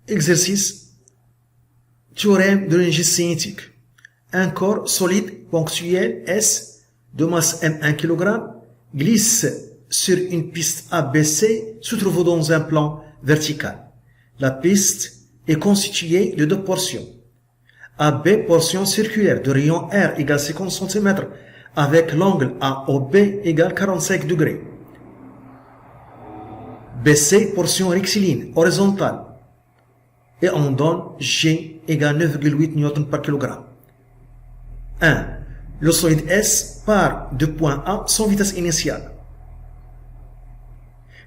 Exercice. Théorème de l'énergie cinétique. Un corps solide ponctuel S de masse M 1 kg glisse sur une piste ABC se trouvant dans un plan vertical. La piste est constituée de deux portions. AB, portion circulaire de rayon R égale 50 cm avec l'angle AOB égale 45 degrés. BC, portion rectiligne, horizontale. Et on donne G égale 9,8 N par kg. 1. Le solide S part de point A sans vitesse initiale.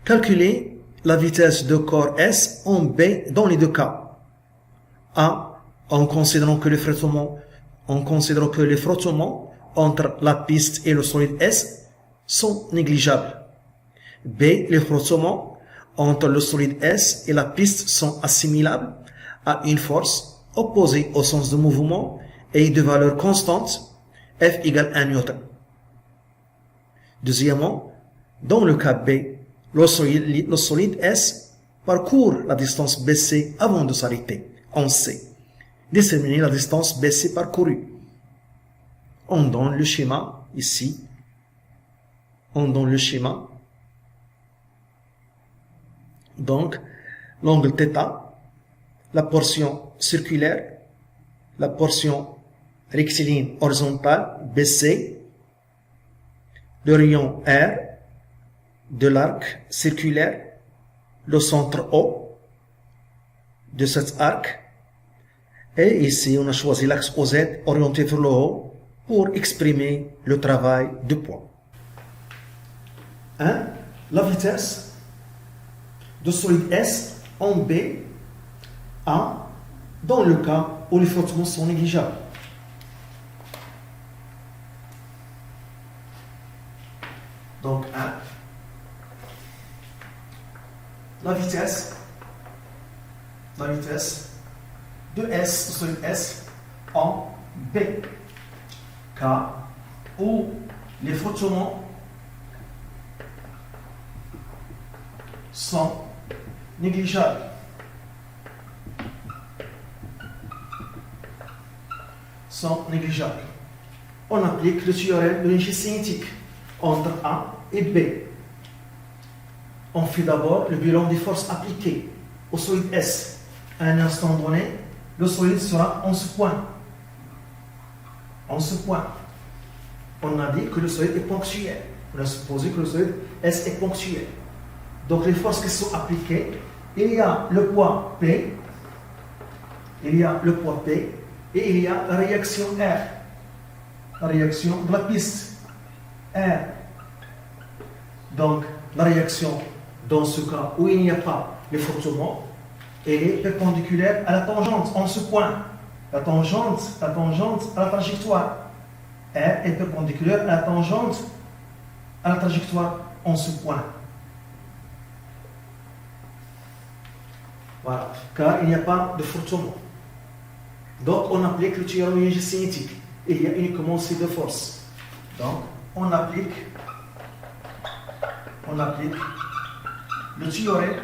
Calculez la vitesse de corps S en B dans les deux cas. A, en considérant que les frottements entre la piste et le solide S sont négligeables. B, les frottements entre le solide S et la piste sont assimilables à une force opposée au sens de mouvement et de valeur constante, F égale 1 N. Deuxièmement, dans le cas B, le solide S parcourt la distance BC avant de s'arrêter en C. Déterminer la distance BC parcourue. On donne le schéma ici. On donne le schéma. Donc, l'angle θ, la portion circulaire, la portion rectiligne horizontale BC, le rayon R de l'arc circulaire, le centre O de cet arc, et ici on a choisi l'axe OZ orienté vers le haut pour exprimer le travail de poids. 1. La vitesse de solide S en B A dans le cas où les frottements sont négligeables. Donc 1. La vitesse de S, de solide S en B, cas où les frottements sont négligeables. On applique le théorème de l'énergie cinétique entre A et B. On fait d'abord le bilan des forces appliquées au solide S. À un instant donné, le solide sera en ce point. On a dit que le solide est ponctuel. On a supposé que le solide S est ponctuel. Donc les forces qui sont appliquées, il y a le poids P, et il y a la réaction R, la réaction de la piste R. Donc la réaction dans ce cas où il n'y a pas les frottements, elle est perpendiculaire à la tangente en ce point. La tangente à la trajectoire. R est perpendiculaire à la tangente à la trajectoire en ce point. Voilà, car il n'y a pas de frottement. Donc on applique le théorème de l'énergie cinétique. Il y a uniquement ces deux forces. Donc on applique le théorème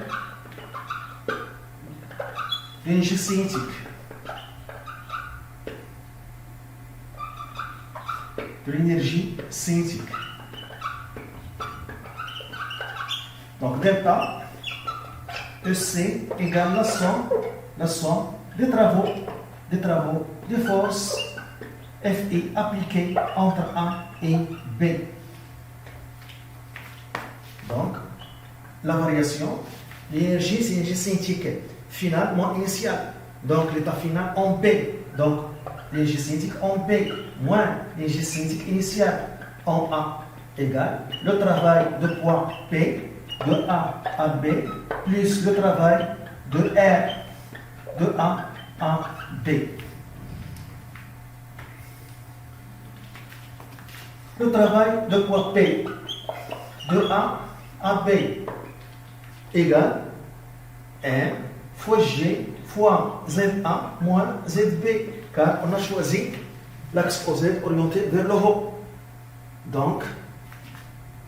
de l'énergie cinétique. Donc delta EC égale la somme des travaux, des forces FI appliquées entre A et B. Donc, la variation, l'énergie, c'est l'énergie cinétique finale moins initiale. Donc, l'état final en B. Donc, l'énergie cinétique en B moins l'énergie cinétique initiale en A égale le travail de poids P de A à B plus le travail de R de A à B. Le travail de poids P de A à B égale R fois G fois ZA moins ZB, car on a choisi l'axe OZ orienté vers le haut. Donc,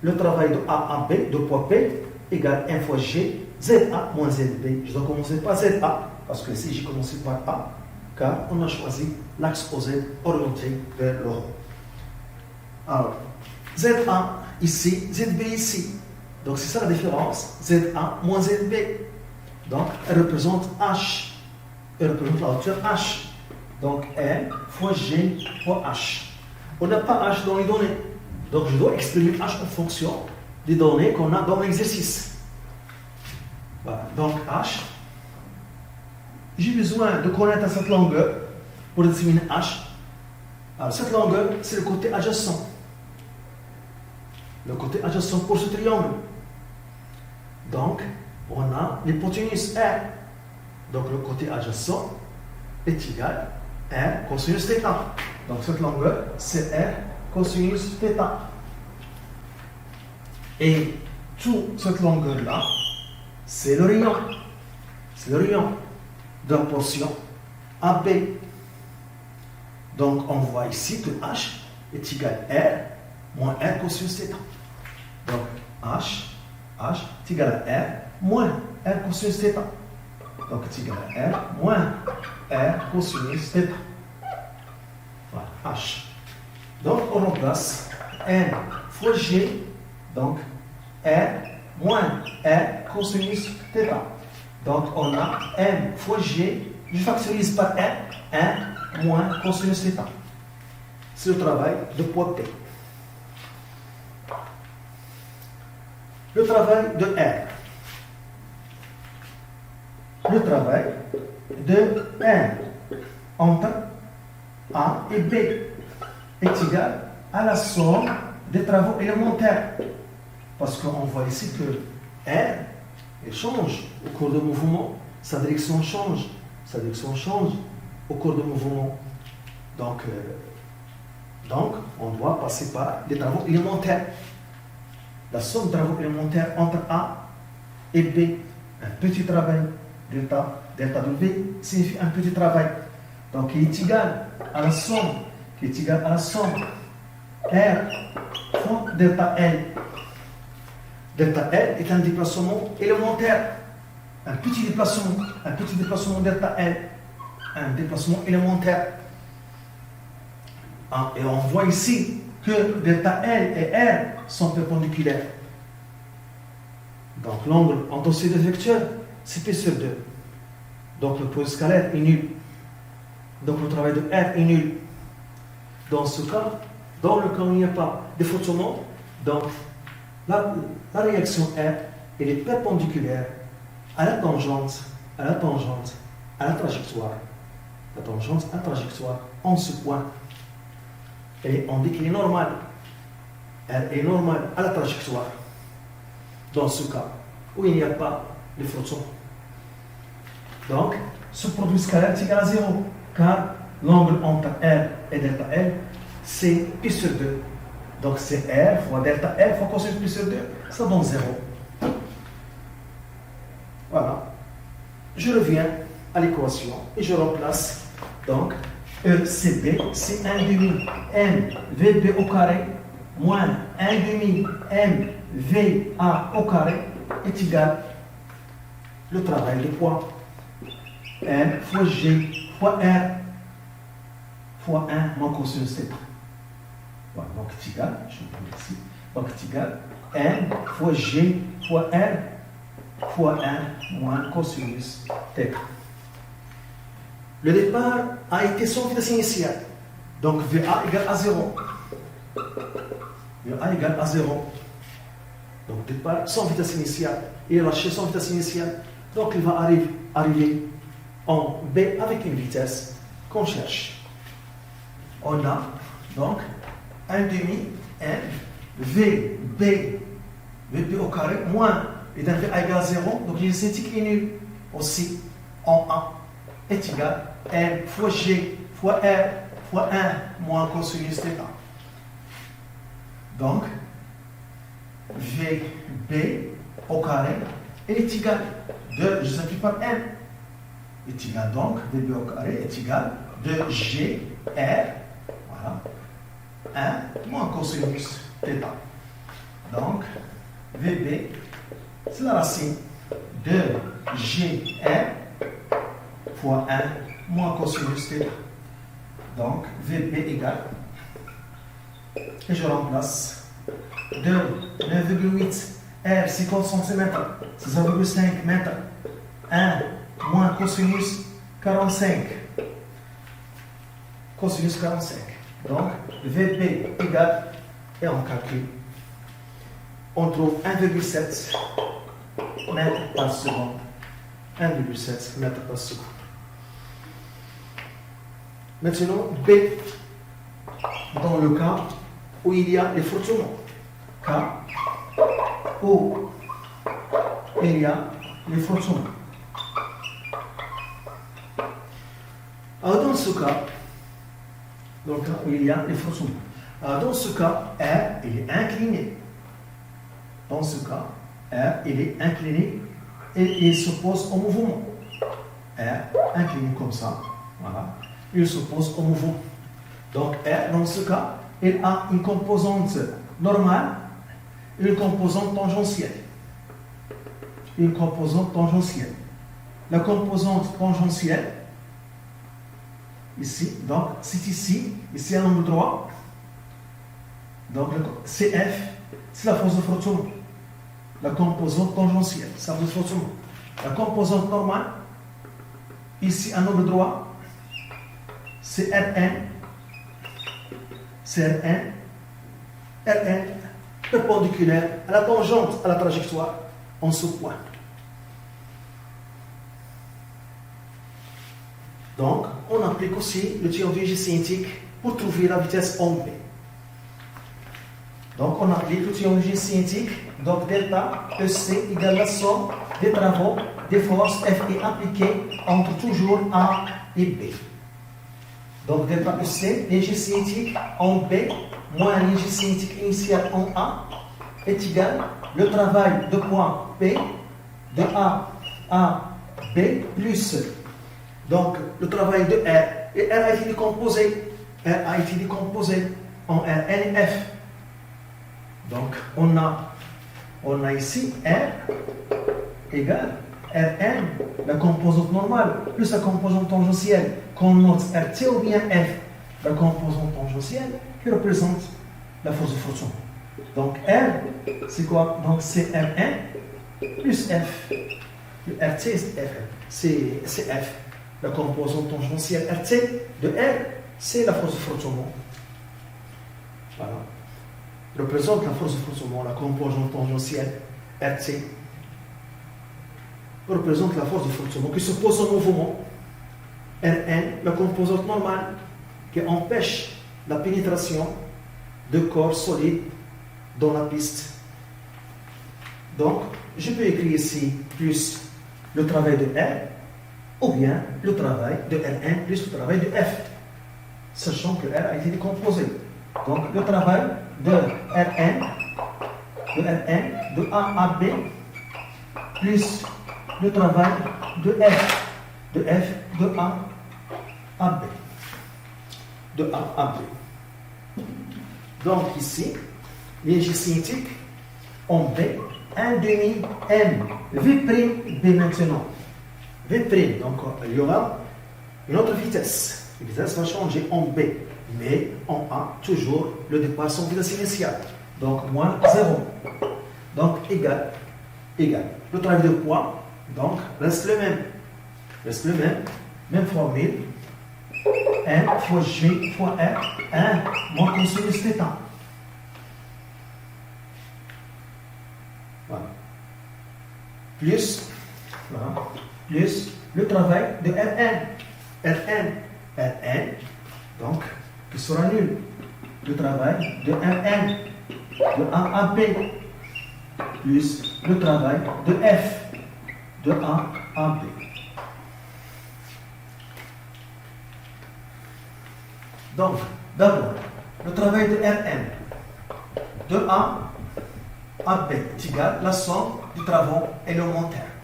le travail de A à B, de poids P, égale 1 fois G, ZA moins ZB. Je dois commencer par ZA. parce que ici j'ai commencé par A, car on a choisi l'axe OZ orienté vers le haut. Alors, ZA ici, ZB ici. Donc c'est ça la différence, ZA moins ZB. Donc elle représente H. Elle représente la hauteur H. Donc L fois G fois H. On n'a pas H dans les données. Donc je dois exprimer H en fonction des données qu'on a dans l'exercice. Voilà. Donc H, j'ai besoin de connaître cette longueur pour déterminer H. Alors cette longueur, c'est le côté adjacent. Le côté adjacent pour ce triangle. Donc, on a l'hypoténuse R. Donc le côté adjacent est égal à R cosinus θ. Donc cette longueur, c'est R cosinus θ. Et toute cette longueur-là, c'est le rayon. C'est le rayon de la portion AB. Donc on voit ici que H est égal à R moins R cosinus θ. Donc H est égal à R moins R cosinus θ. Donc est égal à R moins R cosinus θ. Voilà, H. Donc on remplace N fois G. Donc R moins R cosinus θ. Donc on a M fois G. Je factorise par R. 1 moins cosinus θ. C'est le travail de poids P. Le travail de R. Le travail de R entre A et B est égal à la somme des travaux élémentaires. Parce qu'on voit ici que R il change au cours du mouvement, sa direction change au cours du mouvement. Donc on doit passer par les travaux élémentaires. La somme de travaux élémentaires entre A et B, un petit travail, delta de V signifie un petit travail. Donc il est égal à la somme, R fois delta L. Delta L est un déplacement élémentaire, un petit déplacement delta L, un déplacement élémentaire. Et on voit ici que delta L et R sont perpendiculaires. Donc l'angle entre ces deux vecteurs, c'est P sur 2. Donc le produit scalaire est nul. Donc le travail de R est nul. Dans ce cas, dans le cas où il n'y a pas de frottement, donc la réaction R elle est perpendiculaire à la tangente, à la trajectoire. La tangente à la trajectoire en ce point. Et on dit qu'il est normal. R est normal à la trajectoire. Dans ce cas où il n'y a pas de frottement. Donc, ce produit scalaire est égal à 0, car l'angle entre R et delta L, c'est pi sur 2. Donc, c'est R fois delta L fois cosinus pi sur 2. Ça donne 0. Voilà. Je reviens à l'équation et je remplace. Donc, ECB, c'est 1 demi M VB au carré moins 1 demi M VA au carré est égal le travail de poids M fois G fois R fois 1 moins cosinus θ. Voilà, donc c'est égal, je vais prendre ici, donc c'est égal M fois G fois R fois 1 moins cosinus θ. Le départ a été sans vitesse initiale. Donc VA égale à 0. VA égale à 0. Donc départ sans vitesse initiale. Et lâché sans vitesse initiale. Donc il va arriver en B avec une vitesse qu'on cherche. On a donc 1 demi M VB au carré moins, et d'un VA égale à 0. Donc l'idétique est nul aussi en A est égal à M fois G fois R fois 1 moins cosinus θ. Donc, VB au carré est égal de, je simplifie par M, est égal donc, VB au carré est égal de G, R, voilà, 1 moins cosinus θ. Donc, VB, c'est la racine de GR fois 1 moins cosinus θ. Donc, VP égale, et je remplace, de 9,8 R 50 cm, 0,5 m, 1 moins cosinus 45. Cosinus 45. Donc, VP égale, et on calcule, on trouve 1,7 mètres par seconde. 1,7 mètres par seconde. Maintenant, B, dans le cas où il y a les frottements. K, où il y a les frottements. Alors, dans ce cas, dans le cas où il y a les frottements. Alors, dans ce cas, R, il est incliné. Dans ce cas, R, il est incliné et il s'oppose au mouvement. R, incliné comme ça, voilà, il s'oppose au mouvement. Donc, R, dans ce cas, il a une composante normale et une composante tangentielle. Une composante tangentielle. La composante tangentielle, ici, donc, c'est ici un angle droit. Donc, CF, c'est la force de frottement. La composante tangentielle, c'est la force de frottement. La composante normale, ici un angle droit, c'est Rn. C'est Rn. Rn perpendiculaire à la tangente, à la trajectoire, en ce point. Donc, on applique aussi le théorème du J cinétique pour trouver la vitesse en B. Donc, on applique le théorème du J cinétique. Donc, delta EC égale la somme des travaux, des forces FI appliquées entre toujours A et B. Donc, delta EC, l'énergie cinétique en B, moins l'énergie cinétique initiale en A, est égal le travail de point P de A à B plus. Donc, le travail de R, et R a été décomposé. R a été décomposé en Rn et F. Donc, on a ici R égale Rn, la composante normale, plus la composante tangentielle, qu'on note RT ou bien F, la composante tangentielle qui représente la force de frottement. Donc, R, c'est quoi? Donc, c'est Rn plus F. Le RT, c'est F. La composante tangentielle RT de R, c'est la force de frottement. Voilà. Représente la force de frottement, la composante tangentielle RT représente la force de frottement qui s'oppose au mouvement. Rn, la composante normale qui empêche la pénétration de corps solides dans la piste. Donc, je peux écrire ici plus le travail de R ou bien le travail de Rn plus le travail de F, sachant que R a été décomposé. Donc, le travail de Rn de A à B plus le travail de F de A à B. De A à B. Donc, ici, l'énergie cinétique en B, 1 demi M. V' B maintenant. V', donc il y aura une autre vitesse. La vitesse va changer en B, mais en A, toujours le départ sans vitesse initiale. Donc, moins 0. Donc, égal. Le travail de poids, donc, reste le même. Même formule. M fois G fois R, 1 moins cosinus θ. Voilà. Plus le travail de Rn, donc, qui sera nul. Le travail de Rn de A à B, plus le travail de F de A à B. Donc, d'abord, le travail de Rn de A à B est égal à la somme des travaux élémentaires.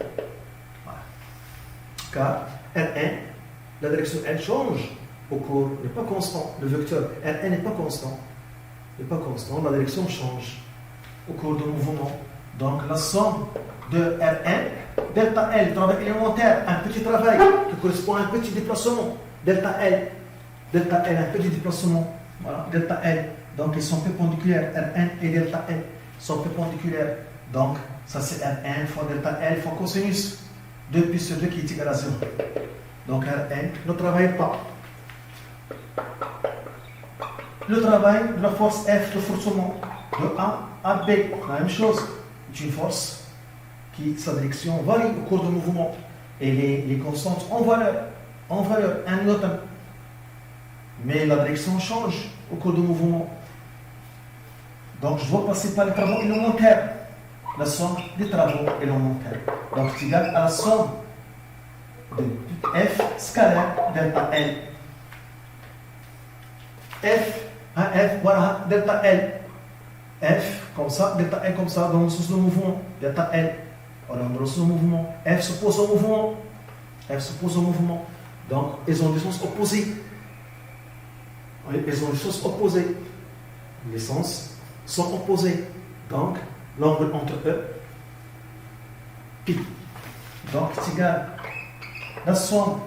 Voilà. Car Rn, la direction L change au cours, n'est pas constant. Le vecteur Rn n'est pas constant. La direction change au cours du mouvement. Donc, la somme de Rn delta L, travail élémentaire, un petit travail qui correspond à un petit déplacement. Delta L, un petit déplacement. Voilà, delta L. Donc, ils sont perpendiculaires. Rn et delta L sont perpendiculaires. Donc, ça c'est Rn fois delta L fois cosinus. 2 pi sur 2 qui est égal à 0. Donc, Rn ne travaille pas. Le travail de la force F de forcement de A à B, la même chose. C'est une force qui, sa direction varie au cours du mouvement. Et les constantes en valeur, 1 newton. Mais la direction change au cours du mouvement. Donc, je dois passer par les travaux élémentaires. La somme des travaux élémentaires. Donc, c'est égal à la somme de F scalaire delta L. Voilà, delta L. F comme ça, delta L comme ça, dans le sens de mouvement. Delta L. Voilà, dans le sens de mouvement. F s'oppose au mouvement. Donc, ils ont des sens opposés. Ils ont des sens opposés. Les sens sont opposés. Donc, l'angle entre eux, pi. Donc, c'est égal à la somme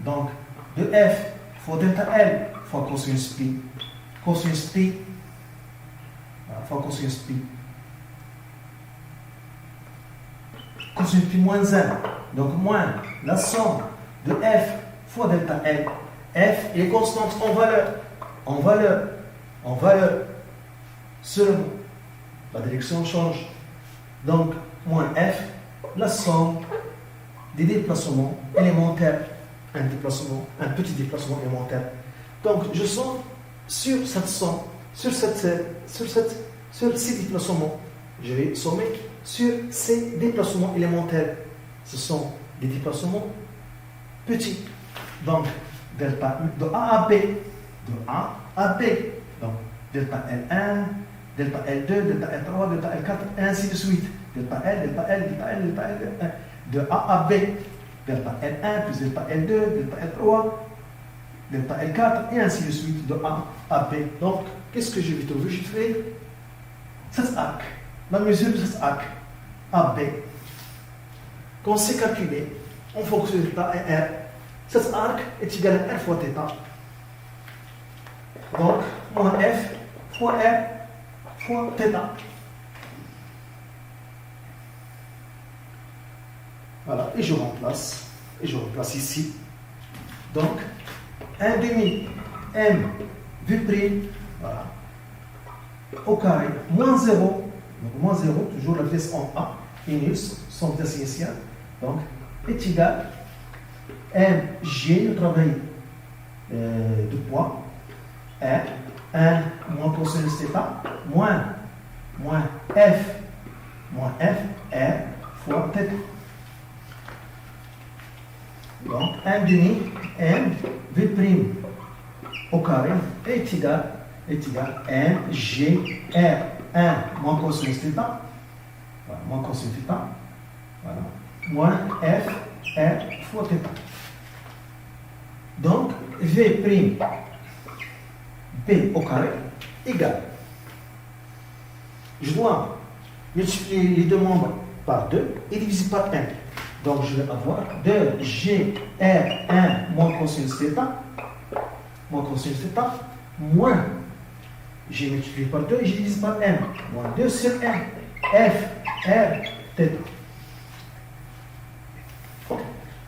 donc, de F fois delta L fois cosinus pi. Cosinus pi fois cosinus pi. Cosinus pi moins 1. Donc, moins la somme de F fois delta L. F est constante en valeur. Seulement, la direction change. Donc, moins F, la somme des déplacements élémentaires. Un petit déplacement élémentaire. Donc, je somme sur cette somme, sur ces déplacements. Je vais sommer sur ces déplacements élémentaires. Ce sont des déplacements petits. Donc, delta de A à B. Donc, delta L1, delta L2, delta L3, delta L4, et ainsi de suite. Delta L, de A à B. Delta L1 plus delta L2, delta L3, delta L4, et ainsi de suite, de A à B. Donc, qu'est-ce que je vais trouver? Je fais cet arc, la mesure de cet arc, AB, qu'on sait calculer en fonction de θ et R. Cet arc est égal à R fois θ. Donc, moins F fois R fois θ. Voilà, et je remplace ici. Donc, 1 demi M V', voilà, au carré, moins 0, donc moins 0, toujours la vitesse en A, inus, son vitesse initiale, donc, est égal à Mg, le travail de poids, R, 1 moins cosinus θ, moins F, R fois θ. Donc, 1 demi M V' au carré est égal à Mg R 1 moins cosinus θ, voilà, moins cosinus θ, voilà, moins F R fois θ. Donc, V' P au carré égale. Je dois multiplier les deux membres par 2 et diviser par 1. Donc, je vais avoir 2 GR1 moins cosinus θ, moins, j'ai multiplié par 2 et j'ai divisé par M, moins 2 sur M, F, R, θ.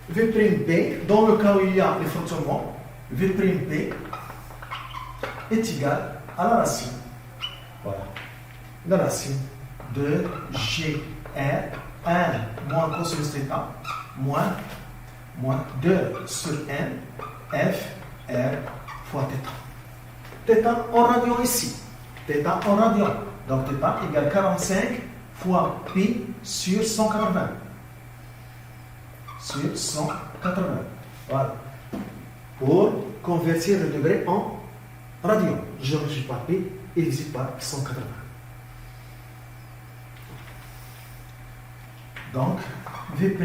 V'P, dans le cas où il y a les frottements, V'P est égal à la racine. Voilà. La racine de GR 1 moins cosinus θ moins 2 sur N F R fois θ. Θ en radian ici. Θ en radian. Donc θ égale 45 fois pi sur 180. Sur 180. Voilà. Pour convertir le degré en radian, je réagis par pi et divise par 180. Donc, V'B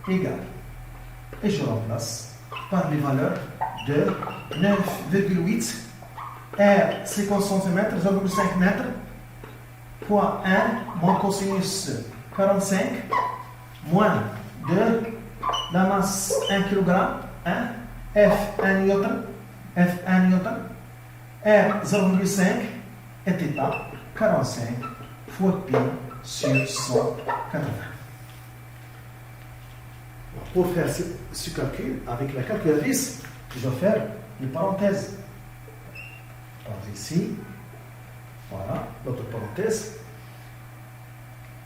égale, et je remplace par les valeurs de 9,8 R 50 cm, 0,5 m, fois 1 moins cosinus 45 moins de la masse 1 kg, 1, F 1 newton, F 1 newton, R 0,5 et θ 45 fois pi sur 180. Pour faire ce calcul avec la calculatrice, je vais faire une parenthèse. Par ici, voilà, l'autre parenthèse.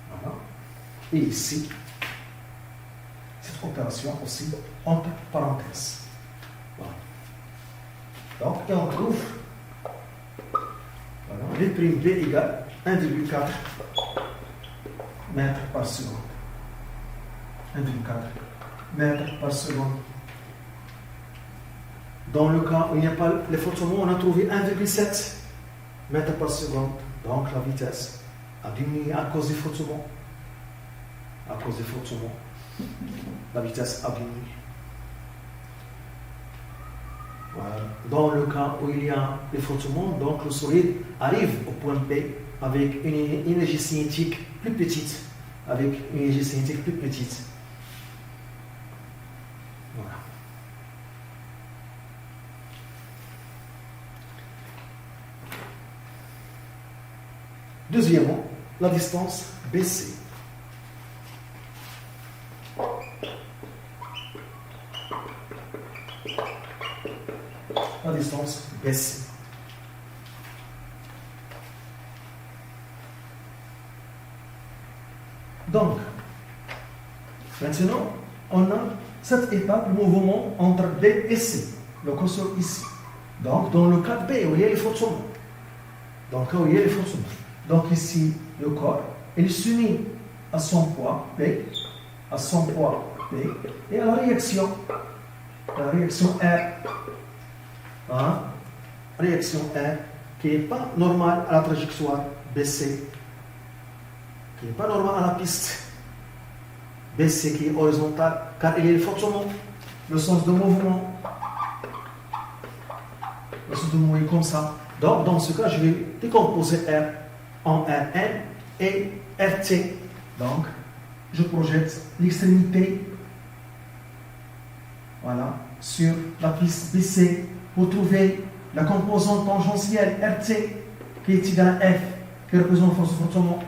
Voilà. Et ici, cette opération aussi entre parenthèses. Voilà. Donc, et on trouve voilà, V' B égale 1,4 mètres par seconde. 1,4 mètres par seconde. Dans le cas où il n'y a pas l'effondrement, on a trouvé 1,7 mètres par seconde. Donc la vitesse a diminué à cause du frottement. À cause du frottement, la vitesse a diminué. Voilà. Dans le cas où il y a l'effondrement, donc le solide arrive au point P avec une énergie cinétique plus petite. Avec une énergie cinétique plus petite. Voilà. Deuxièmement, la distance BC. La distance BC. Donc, maintenant, on a cette étape de mouvement entre B et C, le curseur ici. Donc, dans le cas B, où il y a les frottements. Dans le cas où il y a les frottements. Donc, ici, le corps, il s'unit à son poids P, à son poids P, et à la réaction R. Hein? Réaction R, qui n'est pas normale à la trajectoire BC, qui n'est pas normale à la piste BC, qui est horizontale, car il y a le frottement, le sens de mouvement. Le sens de mouvement est comme ça. Donc, dans ce cas, je vais décomposer R en Rn et Rt. Donc, je projette l'extrémité, voilà, sur la piste BC pour trouver la composante tangentielle Rt qui est égale à F, qui représente la force de frottement.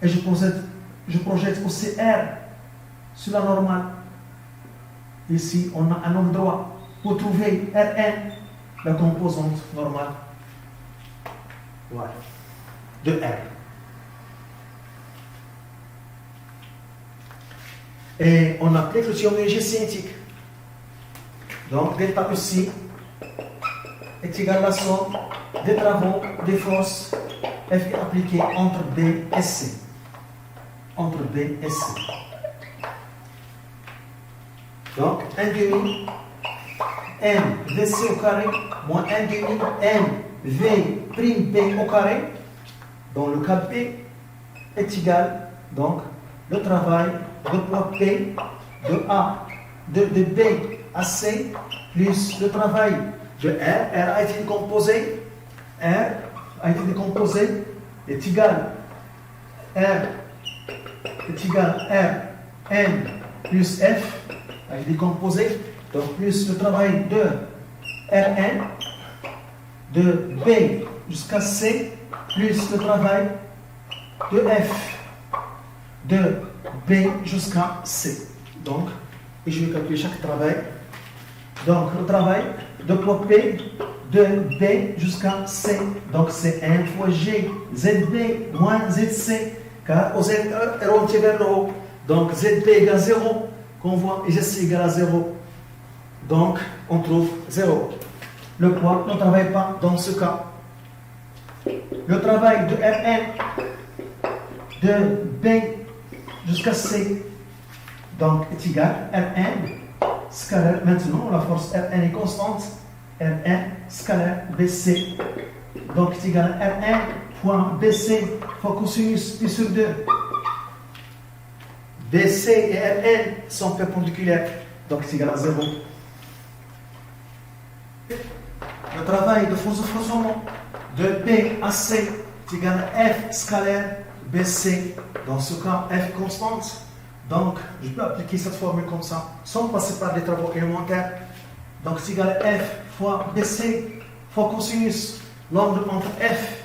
Et je projette aussi R sur la normale. Ici, on a un angle droit pour trouver Rn, la composante normale. Voilà. De R. Et on applique le théorème d'énergie cinétique. Donc, delta ici est égal à la somme des travaux, des forces F appliquées entre B et C. Entre B et C. Donc, 1 demi M VC au carré moins 1 demi M V prime B au carré, dans le cas B, est égal, donc, le travail de poids P de B à C, plus le travail de R a été décomposé, est égal R N plus F, a été décomposé, donc plus le travail de Rn, de B jusqu'à C, plus le travail de F, de B jusqu'à C. Donc, et je vais calculer chaque travail. Donc, le travail de poids P de B jusqu'à C. Donc, c'est 1 fois G, ZB moins ZC, car au ZE est orienté vers le haut. Donc, ZB égale 0, qu'on voit, et GC égale à 0. Donc, on trouve 0. Le poids ne travaille pas dans ce cas. Le travail de Rn de B jusqu'à C, donc, est égal à Rn scalaire. Maintenant, la force Rn est constante. Rn scalaire BC. Donc, est égal à Rn point BC fois cosinus pi sur 2. BC et Rn sont perpendiculaires. Donc, c'est égal à 0. Le travail de force de frottement de B à C est égal à F scalaire BC. Dans ce cas, F constante Donc, je peux appliquer cette formule comme ça, sans passer par les travaux élémentaires. Donc, c'est égal à f fois BC fois cosinus. L'angle entre F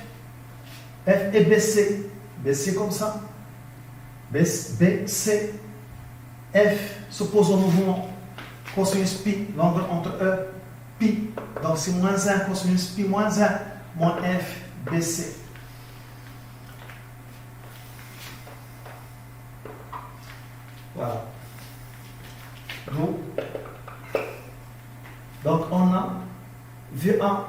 et BC. BC comme ça. BC. F s'oppose au mouvement. Cosinus pi, l'angle entre E, pi. Donc, c'est moins 1, cosinus pi moins 1, moins F, BC. Voilà. Donc, on a VA,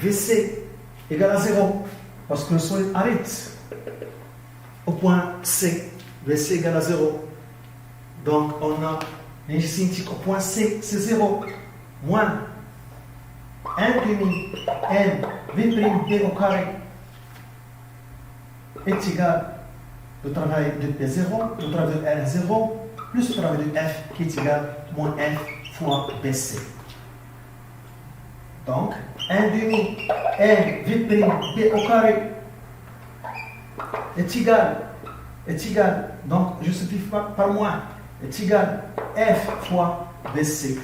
VC égale à 0, parce que le solide arrête au point C. VC égale à 0. Donc, on a l'énergie cinétique au point C, c'est 0. Moins 1 demi M V' B au carré est égal au travail de P0, au travail de R0, plus le travail de F qui est égal à moins F fois BC. Donc, 1 demi M V' B au carré est égal, donc je simplifie par moins, est égal à F fois BC.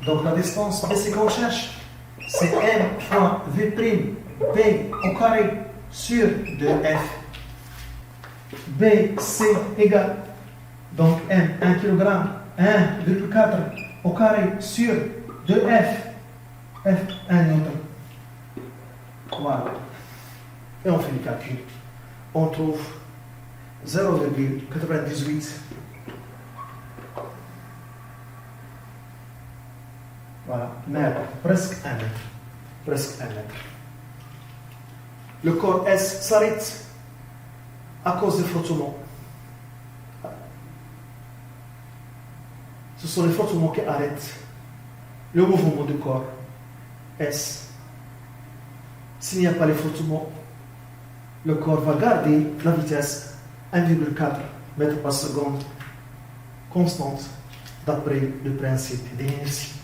Donc la distance BC qu'on cherche, c'est M fois V' B au carré sur 2F. BC égale, donc M, 1 kg, 1,4 au carré sur 2F. F, 1 newton. Voilà. Et on fait le calcul. On trouve 0,98. Voilà, mètre, presque 1 mètre. Presque 1 mètre. Le corps S s'arrête à cause des frottements. Ce sont les frottements qui arrêtent le mouvement du corps S. S'il n'y a pas les frottements, le corps va garder la vitesse 1,4 mètres par seconde constante d'après le principe d'inertie.